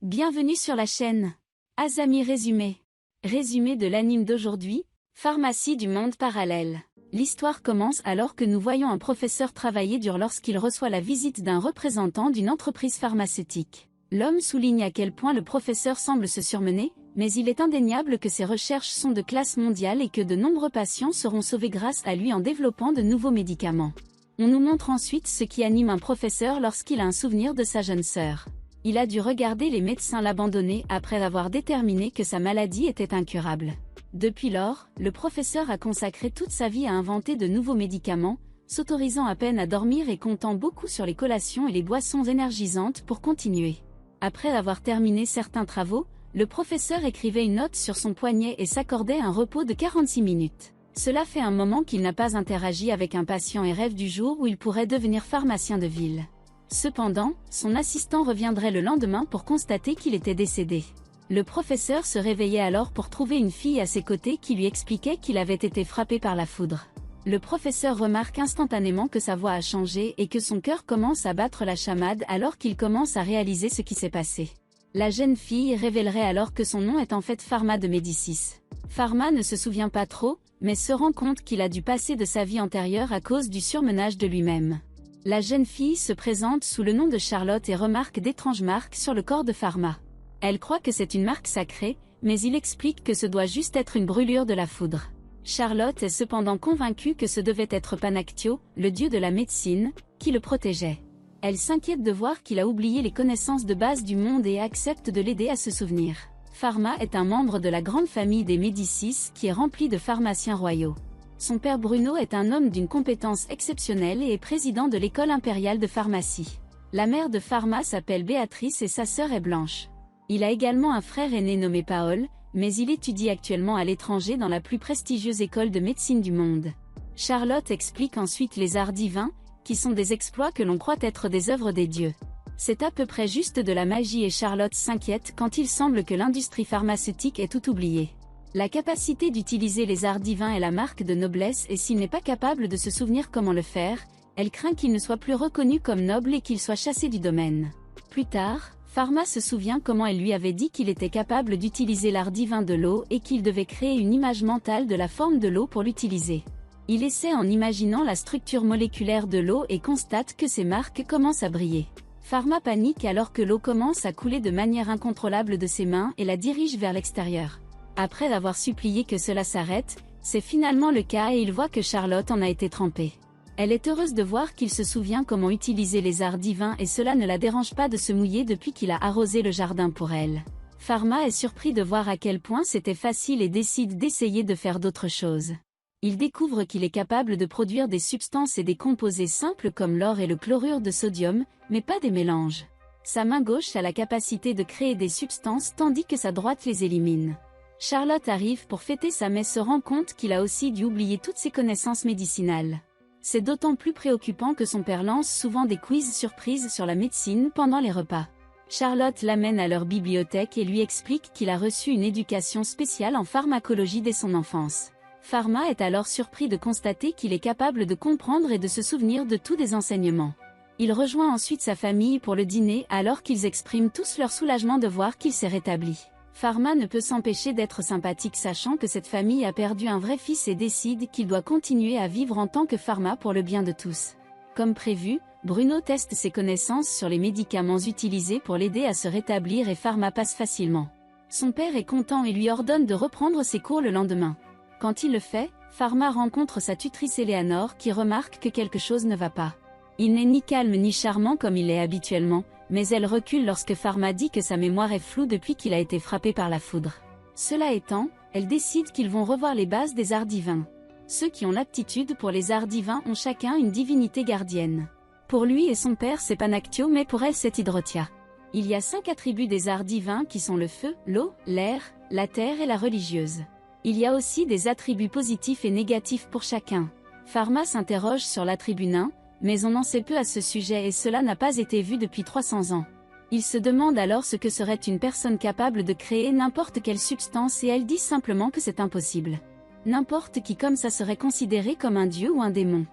Bienvenue sur la chaîne. Azami résumé. Résumé de l'anime d'aujourd'hui, Pharmacie du monde parallèle. L'histoire commence alors que nous voyons un professeur travailler dur lorsqu'il reçoit la visite d'un représentant d'une entreprise pharmaceutique. L'homme souligne à quel point le professeur semble se surmener, mais il est indéniable que ses recherches sont de classe mondiale et que de nombreux patients seront sauvés grâce à lui en développant de nouveaux médicaments. On nous montre ensuite ce qui anime un professeur lorsqu'il a un souvenir de sa jeune sœur. Il a dû regarder les médecins l'abandonner après avoir déterminé que sa maladie était incurable. Depuis lors, le professeur a consacré toute sa vie à inventer de nouveaux médicaments, s'autorisant à peine à dormir et comptant beaucoup sur les collations et les boissons énergisantes pour continuer. Après avoir terminé certains travaux, le professeur écrivait une note sur son poignet et s'accordait un repos de 46 minutes. Cela fait un moment qu'il n'a pas interagi avec un patient et rêve du jour où il pourrait devenir pharmacien de ville. Cependant, son assistant reviendrait le lendemain pour constater qu'il était décédé. Le professeur se réveillait alors pour trouver une fille à ses côtés qui lui expliquait qu'il avait été frappé par la foudre. Le professeur remarque instantanément que sa voix a changé et que son cœur commence à battre la chamade alors qu'il commence à réaliser ce qui s'est passé. La jeune fille révélerait alors que son nom est en fait Pharma de Médicis. Pharma ne se souvient pas trop, mais se rend compte qu'il a dû passer de sa vie antérieure à cause du surmenage de lui-même. La jeune fille se présente sous le nom de Charlotte et remarque d'étranges marques sur le corps de Pharma. Elle croit que c'est une marque sacrée, mais il explique que ce doit juste être une brûlure de la foudre. Charlotte est cependant convaincue que ce devait être Panactio, le dieu de la médecine, qui le protégeait. Elle s'inquiète de voir qu'il a oublié les connaissances de base du monde et accepte de l'aider à se souvenir. Pharma est un membre de la grande famille des Médicis qui est remplie de pharmaciens royaux. Son père Bruno est un homme d'une compétence exceptionnelle et est président de l'école impériale de pharmacie. La mère de Pharma s'appelle Béatrice et sa sœur est Blanche. Il a également un frère aîné nommé Paul, mais il étudie actuellement à l'étranger dans la plus prestigieuse école de médecine du monde. Charlotte explique ensuite les arts divins, qui sont des exploits que l'on croit être des œuvres des dieux. C'est à peu près juste de la magie et Charlotte s'inquiète quand il semble que l'industrie pharmaceutique ait tout oublié. La capacité d'utiliser les arts divins est la marque de noblesse et s'il n'est pas capable de se souvenir comment le faire, elle craint qu'il ne soit plus reconnu comme noble et qu'il soit chassé du domaine. Plus tard, Pharma se souvient comment elle lui avait dit qu'il était capable d'utiliser l'art divin de l'eau et qu'il devait créer une image mentale de la forme de l'eau pour l'utiliser. Il essaie en imaginant la structure moléculaire de l'eau et constate que ses marques commencent à briller. Pharma panique alors que l'eau commence à couler de manière incontrôlable de ses mains et la dirige vers l'extérieur. Après avoir supplié que cela s'arrête, c'est finalement le cas et il voit que Charlotte en a été trempée. Elle est heureuse de voir qu'il se souvient comment utiliser les arts divins et cela ne la dérange pas de se mouiller depuis qu'il a arrosé le jardin pour elle. Pharma est surpris de voir à quel point c'était facile et décide d'essayer de faire d'autres choses. Il découvre qu'il est capable de produire des substances et des composés simples comme l'or et le chlorure de sodium, mais pas des mélanges. Sa main gauche a la capacité de créer des substances tandis que sa droite les élimine. Charlotte arrive pour fêter ça mais se rend compte qu'il a aussi dû oublier toutes ses connaissances médicinales. C'est d'autant plus préoccupant que son père lance souvent des quiz surprises sur la médecine pendant les repas. Charlotte l'amène à leur bibliothèque et lui explique qu'il a reçu une éducation spéciale en pharmacologie dès son enfance. Pharma est alors surpris de constater qu'il est capable de comprendre et de se souvenir de tous des enseignements. Il rejoint ensuite sa famille pour le dîner alors qu'ils expriment tous leur soulagement de voir qu'il s'est rétabli. Pharma ne peut s'empêcher d'être sympathique sachant que cette famille a perdu un vrai fils et décide qu'il doit continuer à vivre en tant que Pharma pour le bien de tous. Comme prévu, Bruno teste ses connaissances sur les médicaments utilisés pour l'aider à se rétablir et Pharma passe facilement. Son père est content et lui ordonne de reprendre ses cours le lendemain. Quand il le fait, Pharma rencontre sa tutrice Eleanor qui remarque que quelque chose ne va pas. Il n'est ni calme ni charmant comme il l'est habituellement, mais elle recule lorsque Pharma dit que sa mémoire est floue depuis qu'il a été frappé par la foudre. Cela étant, elle décide qu'ils vont revoir les bases des arts divins. Ceux qui ont l'aptitude pour les arts divins ont chacun une divinité gardienne. Pour lui et son père c'est Panactio mais pour elle c'est Hydrotia. Il y a 5 attributs des arts divins qui sont le feu, l'eau, l'air, la terre et la religieuse. Il y a aussi des attributs positifs et négatifs pour chacun. Pharma s'interroge sur l'attribut nain, mais on en sait peu à ce sujet et cela n'a pas été vu depuis 300 ans. Il se demande alors ce que serait une personne capable de créer n'importe quelle substance et elle dit simplement que c'est impossible. N'importe qui comme ça serait considéré comme un dieu ou un démon.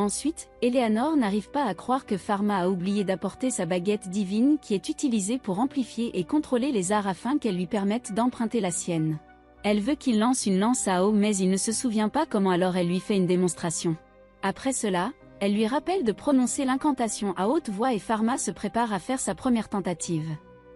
Ensuite, Eleanor n'arrive pas à croire que Pharma a oublié d'apporter sa baguette divine qui est utilisée pour amplifier et contrôler les arts afin qu'elle lui permette d'emprunter la sienne. Elle veut qu'il lance une lance à eau mais il ne se souvient pas comment, alors elle lui fait une démonstration. Après cela, elle lui rappelle de prononcer l'incantation à haute voix et Pharma se prépare à faire sa première tentative.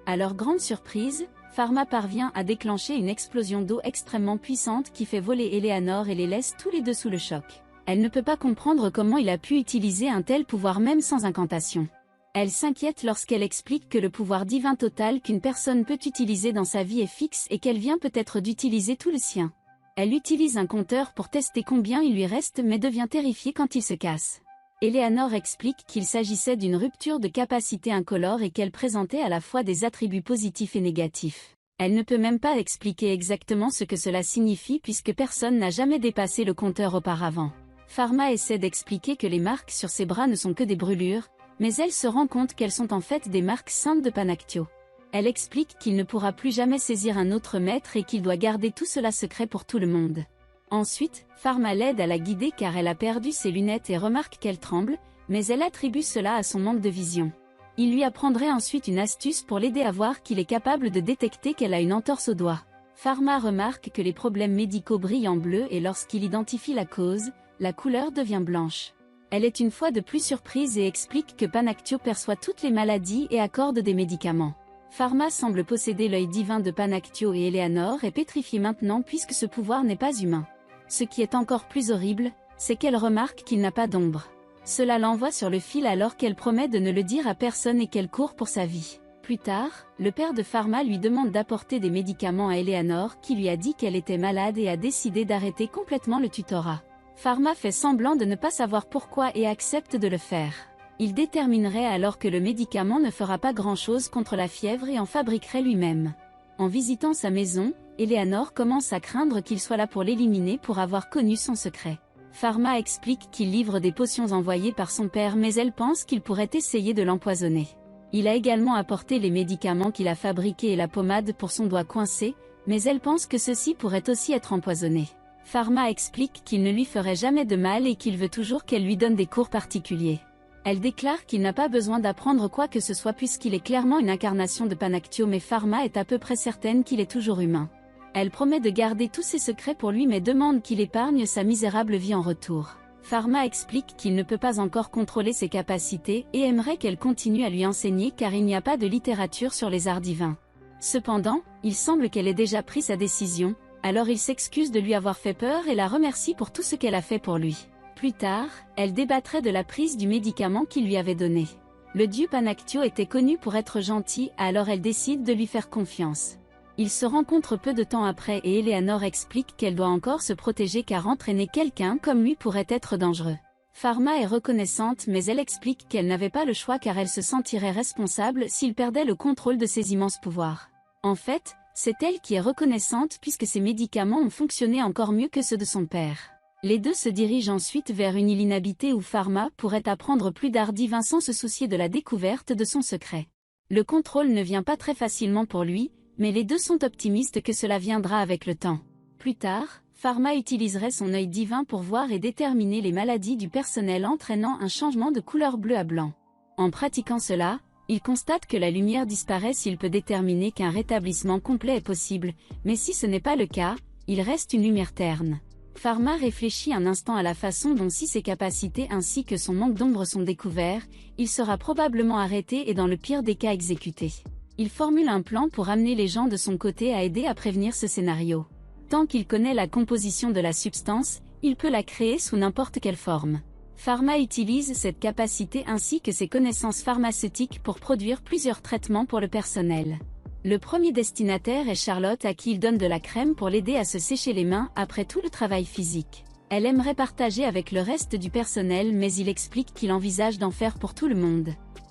À leur grande surprise, Pharma parvient à déclencher une explosion d'eau extrêmement puissante qui fait voler Eleanor et les laisse tous les deux sous le choc. Elle ne peut pas comprendre comment il a pu utiliser un tel pouvoir même sans incantation. Elle s'inquiète lorsqu'elle explique que le pouvoir divin total qu'une personne peut utiliser dans sa vie est fixe et qu'elle vient peut-être d'utiliser tout le sien. Elle utilise un compteur pour tester combien il lui reste mais devient terrifiée quand il se casse. Eleanor explique qu'il s'agissait d'une rupture de capacité incolore et qu'elle présentait à la fois des attributs positifs et négatifs. Elle ne peut même pas expliquer exactement ce que cela signifie puisque personne n'a jamais dépassé le compteur auparavant. Pharma essaie d'expliquer que les marques sur ses bras ne sont que des brûlures, mais elle se rend compte qu'elles sont en fait des marques saintes de Panactio. Elle explique qu'il ne pourra plus jamais saisir un autre maître et qu'il doit garder tout cela secret pour tout le monde. Ensuite, Pharma l'aide à la guider car elle a perdu ses lunettes et remarque qu'elle tremble, mais elle attribue cela à son manque de vision. Il lui apprendrait ensuite une astuce pour l'aider à voir qu'il est capable de détecter qu'elle a une entorse au doigt. Pharma remarque que les problèmes médicaux brillent en bleu et lorsqu'il identifie la cause, la couleur devient blanche. Elle est une fois de plus surprise et explique que Panactio perçoit toutes les maladies et accorde des médicaments. Pharma semble posséder l'œil divin de Panactio et Eleanor est pétrifiée maintenant puisque ce pouvoir n'est pas humain. Ce qui est encore plus horrible, c'est qu'elle remarque qu'il n'a pas d'ombre. Cela l'envoie sur le fil alors qu'elle promet de ne le dire à personne et qu'elle court pour sa vie. Plus tard, le père de Pharma lui demande d'apporter des médicaments à Eleanor qui lui a dit qu'elle était malade et a décidé d'arrêter complètement le tutorat. Pharma fait semblant de ne pas savoir pourquoi et accepte de le faire. Il déterminerait alors que le médicament ne fera pas grand-chose contre la fièvre et en fabriquerait lui-même. En visitant sa maison, Eleanor commence à craindre qu'il soit là pour l'éliminer pour avoir connu son secret. Pharma explique qu'il livre des potions envoyées par son père mais elle pense qu'il pourrait essayer de l'empoisonner. Il a également apporté les médicaments qu'il a fabriqués et la pommade pour son doigt coincé, mais elle pense que ceux-ci pourraient aussi être empoisonnés. Pharma explique qu'il ne lui ferait jamais de mal et qu'il veut toujours qu'elle lui donne des cours particuliers. Elle déclare qu'il n'a pas besoin d'apprendre quoi que ce soit puisqu'il est clairement une incarnation de Panactio mais Pharma est à peu près certaine qu'il est toujours humain. Elle promet de garder tous ses secrets pour lui mais demande qu'il épargne sa misérable vie en retour. Pharma explique qu'il ne peut pas encore contrôler ses capacités et aimerait qu'elle continue à lui enseigner car il n'y a pas de littérature sur les arts divins. Cependant, il semble qu'elle ait déjà pris sa décision, alors il s'excuse de lui avoir fait peur et la remercie pour tout ce qu'elle a fait pour lui. Plus tard, elle débattrait de la prise du médicament qu'il lui avait donné. Le dieu Panactio était connu pour être gentil, alors elle décide de lui faire confiance. Ils se rencontrent peu de temps après et Eleanor explique qu'elle doit encore se protéger car entraîner quelqu'un comme lui pourrait être dangereux. Pharma est reconnaissante mais elle explique qu'elle n'avait pas le choix car elle se sentirait responsable s'il perdait le contrôle de ses immenses pouvoirs. En fait, c'est elle qui est reconnaissante puisque ses médicaments ont fonctionné encore mieux que ceux de son père. Les deux se dirigent ensuite vers une île inhabitée où Pharma pourrait apprendre plus d'art divin sans se soucier de la découverte de son secret. Le contrôle ne vient pas très facilement pour lui, mais les deux sont optimistes que cela viendra avec le temps. Plus tard, Pharma utiliserait son œil divin pour voir et déterminer les maladies du personnel entraînant un changement de couleur bleu à blanc. En pratiquant cela, il constate que la lumière disparaît s'il peut déterminer qu'un rétablissement complet est possible, mais si ce n'est pas le cas, il reste une lumière terne. Pharma réfléchit un instant à la façon dont si ses capacités ainsi que son manque d'ombre sont découverts, il sera probablement arrêté et dans le pire des cas exécuté. Il formule un plan pour amener les gens de son côté à aider à prévenir ce scénario. Tant qu'il connaît la composition de la substance, il peut la créer sous n'importe quelle forme. Pharma utilise cette capacité ainsi que ses connaissances pharmaceutiques pour produire plusieurs traitements pour le personnel. Le premier destinataire est Charlotte à qui il donne de la crème pour l'aider à se sécher les mains après tout le travail physique. Elle aimerait partager avec le reste du personnel mais il explique qu'il envisage d'en faire pour tout le monde.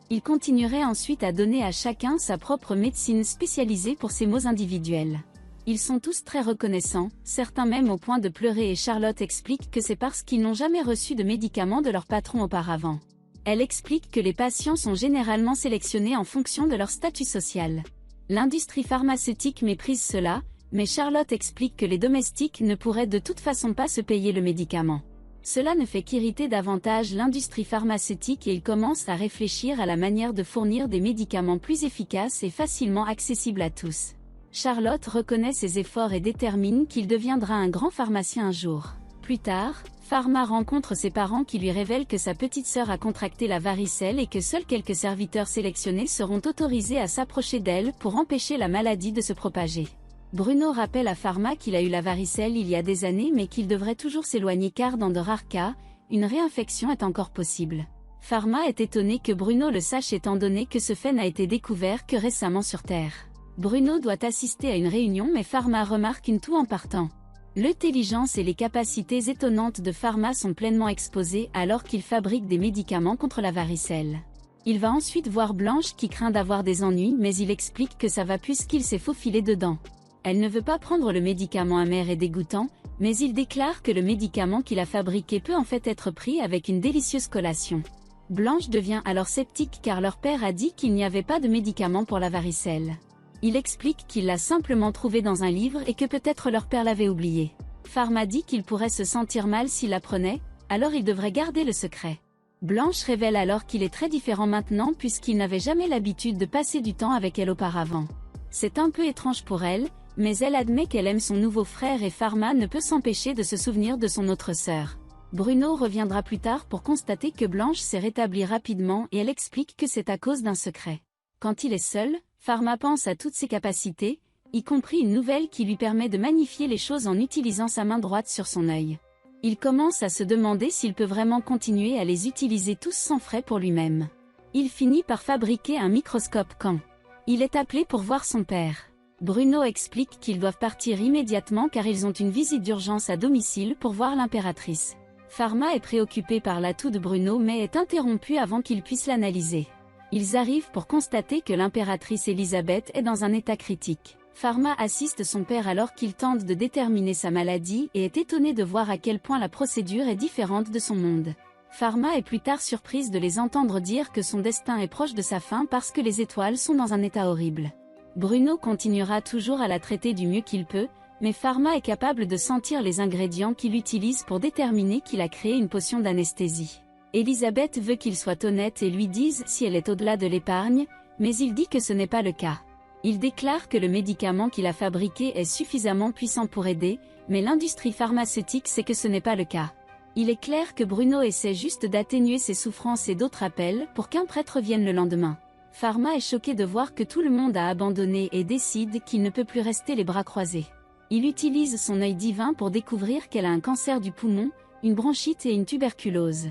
Il continuerait ensuite à donner à chacun sa propre médecine spécialisée pour ses maux individuels. Ils sont tous très reconnaissants, certains même au point de pleurer et Charlotte explique que c'est parce qu'ils n'ont jamais reçu de médicaments de leur patron auparavant. Elle explique que les patients sont généralement sélectionnés en fonction de leur statut social. L'industrie pharmaceutique méprise cela, mais Charlotte explique que les domestiques ne pourraient de toute façon pas se payer le médicament. Cela ne fait qu'irriter davantage l'industrie pharmaceutique et il commence à réfléchir à la manière de fournir des médicaments plus efficaces et facilement accessibles à tous. Charlotte reconnaît ses efforts et détermine qu'il deviendra un grand pharmacien un jour. Plus tard, Pharma rencontre ses parents qui lui révèlent que sa petite sœur a contracté la varicelle et que seuls quelques serviteurs sélectionnés seront autorisés à s'approcher d'elle pour empêcher la maladie de se propager. Bruno rappelle à Pharma qu'il a eu la varicelle il y a des années mais qu'il devrait toujours s'éloigner car dans de rares cas, une réinfection est encore possible. Pharma est étonné que Bruno le sache étant donné que ce fait n'a été découvert que récemment sur Terre. Bruno doit assister à une réunion mais Pharma remarque une toux en partant. L'intelligence et les capacités étonnantes de Pharma sont pleinement exposées alors qu'il fabrique des médicaments contre la varicelle. Il va ensuite voir Blanche qui craint d'avoir des ennuis mais il explique que ça va puisqu'il s'est faufilé dedans. Elle ne veut pas prendre le médicament amer et dégoûtant, mais il déclare que le médicament qu'il a fabriqué peut en fait être pris avec une délicieuse collation. Blanche devient alors sceptique car leur père a dit qu'il n'y avait pas de médicament pour la varicelle. Il explique qu'il l'a simplement trouvé dans un livre et que peut-être leur père l'avait oublié. Pharma dit qu'il pourrait se sentir mal s'il l'apprenait, alors il devrait garder le secret. Blanche révèle alors qu'il est très différent maintenant puisqu'il n'avait jamais l'habitude de passer du temps avec elle auparavant. C'est un peu étrange pour elle, mais elle admet qu'elle aime son nouveau frère et Pharma ne peut s'empêcher de se souvenir de son autre sœur. Bruno reviendra plus tard pour constater que Blanche s'est rétablie rapidement et elle explique que c'est à cause d'un secret. Quand il est seul, Pharma pense à toutes ses capacités, y compris une nouvelle qui lui permet de magnifier les choses en utilisant sa main droite sur son œil. Il commence à se demander s'il peut vraiment continuer à les utiliser tous sans frais pour lui-même. Il finit par fabriquer un microscope quand il est appelé pour voir son père. Bruno explique qu'ils doivent partir immédiatement car ils ont une visite d'urgence à domicile pour voir l'impératrice. Pharma est préoccupé par l'atout de Bruno mais est interrompu avant qu'il puisse l'analyser. Ils arrivent pour constater que l'impératrice Elisabeth est dans un état critique. Pharma assiste son père alors qu'il tente de déterminer sa maladie et est étonné de voir à quel point la procédure est différente de son monde. Pharma est plus tard surprise de les entendre dire que son destin est proche de sa fin parce que les étoiles sont dans un état horrible. Bruno continuera toujours à la traiter du mieux qu'il peut, mais Pharma est capable de sentir les ingrédients qu'il utilise pour déterminer qu'il a créé une potion d'anesthésie. Elisabeth veut qu'il soit honnête et lui dise si elle est au-delà de l'épargne, mais il dit que ce n'est pas le cas. Il déclare que le médicament qu'il a fabriqué est suffisamment puissant pour aider, mais l'industrie pharmaceutique sait que ce n'est pas le cas. Il est clair que Bruno essaie juste d'atténuer ses souffrances et d'autres appels pour qu'un prêtre vienne le lendemain. Pharma est choqué de voir que tout le monde a abandonné et décide qu'il ne peut plus rester les bras croisés. Il utilise son œil divin pour découvrir qu'elle a un cancer du poumon, une bronchite et une tuberculose.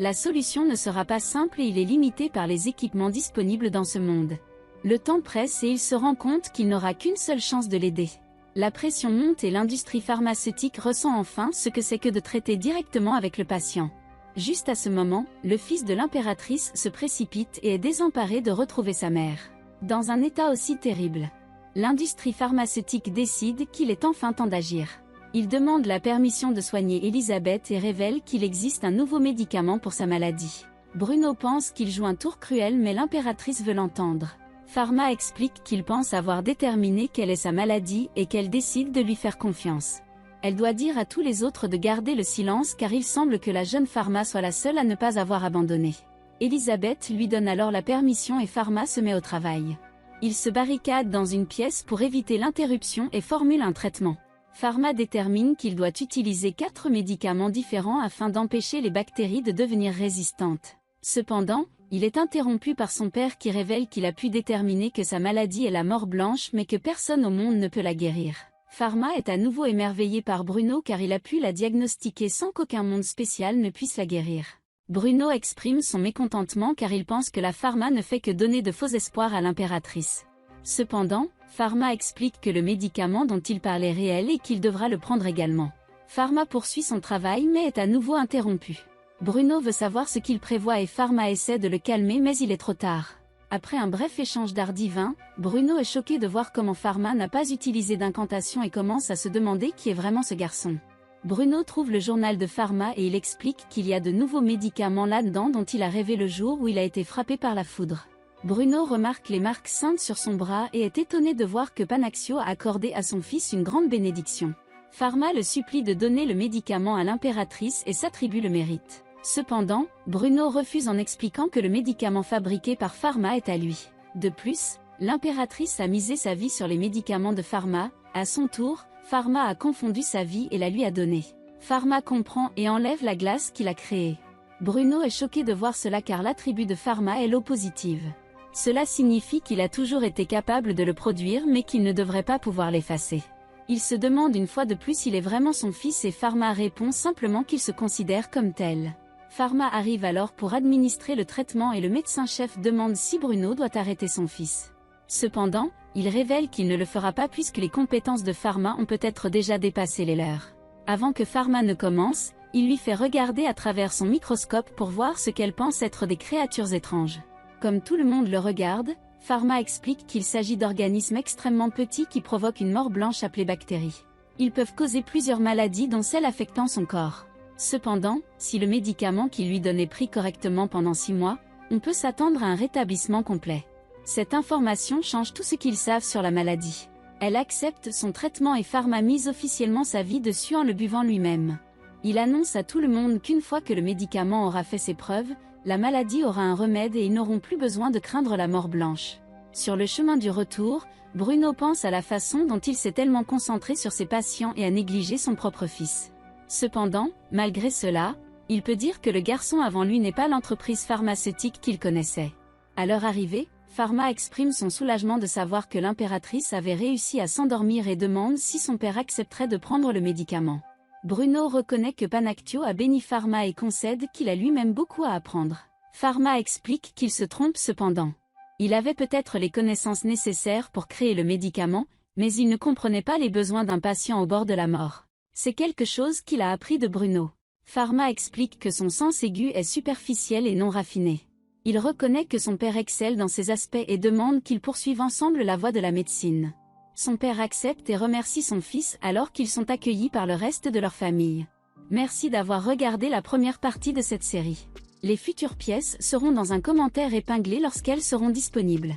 La solution ne sera pas simple et il est limité par les équipements disponibles dans ce monde. Le temps presse et il se rend compte qu'il n'aura qu'une seule chance de l'aider. La pression monte et l'industrie pharmaceutique ressent enfin ce que c'est que de traiter directement avec le patient. Juste à ce moment, le fils de l'impératrice se précipite et est désemparé de retrouver sa mère. Dans un état aussi terrible. L'industrie pharmaceutique décide qu'il est enfin temps d'agir. Il demande la permission de soigner Elisabeth et révèle qu'il existe un nouveau médicament pour sa maladie. Bruno pense qu'il joue un tour cruel mais l'impératrice veut l'entendre. Pharma explique qu'il pense avoir déterminé quelle est sa maladie et qu'elle décide de lui faire confiance. Elle doit dire à tous les autres de garder le silence car il semble que la jeune Pharma soit la seule à ne pas avoir abandonné. Elisabeth lui donne alors la permission et Pharma se met au travail. Il se barricade dans une pièce pour éviter l'interruption et formule un traitement. Pharma détermine qu'il doit utiliser 4 médicaments différents afin d'empêcher les bactéries de devenir résistantes. Cependant, il est interrompu par son père qui révèle qu'il a pu déterminer que sa maladie est la mort blanche mais que personne au monde ne peut la guérir. Pharma est à nouveau émerveillé par Bruno car il a pu la diagnostiquer sans qu'aucun monde spécial ne puisse la guérir. Bruno exprime son mécontentement car il pense que la Pharma ne fait que donner de faux espoirs à l'impératrice. Cependant, Pharma explique que le médicament dont il parle est réel et qu'il devra le prendre également. Pharma poursuit son travail mais est à nouveau interrompu. Bruno veut savoir ce qu'il prévoit et Pharma essaie de le calmer mais il est trop tard. Après un bref échange d'art divin, Bruno est choqué de voir comment Pharma n'a pas utilisé d'incantation et commence à se demander qui est vraiment ce garçon. Bruno trouve le journal de Pharma et il explique qu'il y a de nouveaux médicaments là-dedans dont il a rêvé le jour où il a été frappé par la foudre. Bruno remarque les marques saintes sur son bras et est étonné de voir que Panaxio a accordé à son fils une grande bénédiction. Pharma le supplie de donner le médicament à l'impératrice et s'attribue le mérite. Cependant, Bruno refuse en expliquant que le médicament fabriqué par Pharma est à lui. De plus, l'impératrice a misé sa vie sur les médicaments de Pharma. À son tour, Pharma a confondu sa vie et la lui a donnée. Pharma comprend et enlève la glace qu'il a créée. Bruno est choqué de voir cela car l'attribut de Pharma est l'eau positive. Cela signifie qu'il a toujours été capable de le produire mais qu'il ne devrait pas pouvoir l'effacer. Il se demande une fois de plus s'il est vraiment son fils et Pharma répond simplement qu'il se considère comme tel. Pharma arrive alors pour administrer le traitement et le médecin-chef demande si Bruno doit arrêter son fils. Cependant, il révèle qu'il ne le fera pas puisque les compétences de Pharma ont peut-être déjà dépassé les leurs. Avant que Pharma ne commence, il lui fait regarder à travers son microscope pour voir ce qu'elle pense être des créatures étranges. Comme tout le monde le regarde, Pharma explique qu'il s'agit d'organismes extrêmement petits qui provoquent une mort blanche appelée bactéries. Ils peuvent causer plusieurs maladies dont celle affectant son corps. Cependant, si le médicament qu'il lui donne est pris correctement pendant 6 mois, on peut s'attendre à un rétablissement complet. Cette information change tout ce qu'ils savent sur la maladie. Elle accepte son traitement et Pharma mise officiellement sa vie dessus en le buvant lui-même. Il annonce à tout le monde qu'une fois que le médicament aura fait ses preuves, la maladie aura un remède et ils n'auront plus besoin de craindre la mort blanche. Sur le chemin du retour, Bruno pense à la façon dont il s'est tellement concentré sur ses patients et a négligé son propre fils. Cependant, malgré cela, il peut dire que le garçon avant lui n'est pas l'entreprise pharmaceutique qu'il connaissait. À leur arrivée, Pharma exprime son soulagement de savoir que l'impératrice avait réussi à s'endormir et demande si son père accepterait de prendre le médicament. Bruno reconnaît que Panactio a béni Pharma et concède qu'il a lui-même beaucoup à apprendre. Pharma explique qu'il se trompe cependant. Il avait peut-être les connaissances nécessaires pour créer le médicament, mais il ne comprenait pas les besoins d'un patient au bord de la mort. C'est quelque chose qu'il a appris de Bruno. Pharma explique que son sens aigu est superficiel et non raffiné. Il reconnaît que son père excelle dans ces aspects et demande qu'ils poursuivent ensemble la voie de la médecine. Son père accepte et remercie son fils alors qu'ils sont accueillis par le reste de leur famille. Merci d'avoir regardé la première partie de cette série. Les futures pièces seront dans un commentaire épinglé lorsqu'elles seront disponibles.